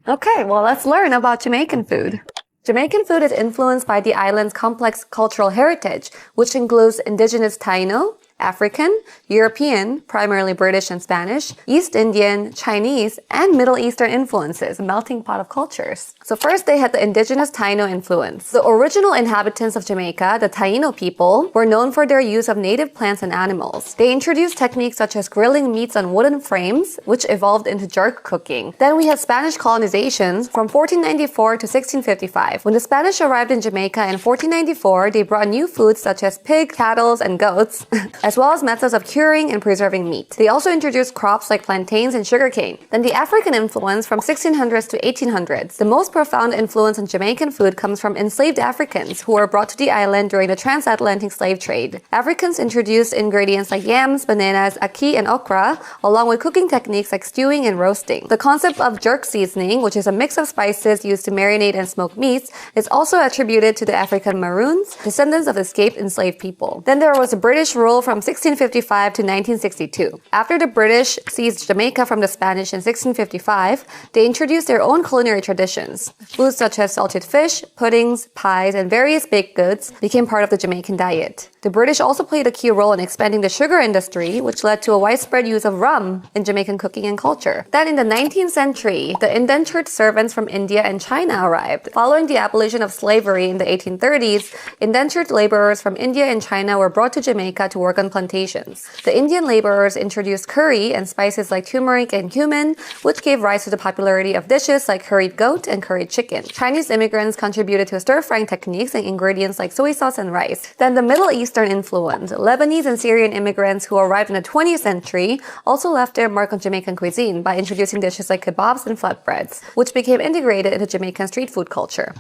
Okay, well, let's learn about Jamaican food. Jamaican food is influenced by the island's complex cultural heritage, which includes indigenous Taino, African, European, primarily British and Spanish, East Indian, Chinese, and Middle Eastern influences, a melting pot of cultures. So first, they had the indigenous Taino influence. The original inhabitants of Jamaica, the Taino people, were known for their use of native plants and animals. They introduced techniques such as grilling meats on wooden frames, which evolved into jerk cooking. Then we had Spanish colonization from 1494 to 1655. When the Spanish arrived in Jamaica in 1494, they brought new foods such as pig, cattle, and goats, as well as methods of curing and preserving meat. They also introduced crops like plantains and sugarcane. Then the African influence from 1600s to 1800s. The most profound influence on Jamaican food comes from enslaved Africans who were brought to the island during the transatlantic slave trade. Africans introduced ingredients like yams, bananas, ackee, and okra, along with cooking techniques like stewing and roasting. The concept of jerk seasoning, which is a mix of spices used to marinate and smoke meats, is also attributed to the African Maroons, descendants of escaped enslaved people. Then there was a British rule from 1655 to 1962. After the British seized Jamaica from the Spanish in 1655, they introduced their own culinary traditions. Foods such as salted fish, puddings, pies, and various baked goods became part of the Jamaican diet. The British also played a key role in expanding the sugar industry, which led to a widespread use of rum in Jamaican cooking and culture. Then in the 19th century, the indentured servants from India and China arrived. Following the abolition of slavery in the 1830s, indentured laborers from India and China were brought to Jamaica to work on plantations. The Indian laborers introduced curry and spices like turmeric and cumin, which gave rise to the popularity of dishes like curried goat and curried chicken. Chinese immigrants contributed to stir-frying techniques and ingredients like soy sauce and rice. Then the Middle Eastern influence. Lebanese and Syrian immigrants who arrived in the 20th century also left their mark on Jamaican cuisine by introducing dishes like kebabs and flatbreads, which became integrated into Jamaican street food culture.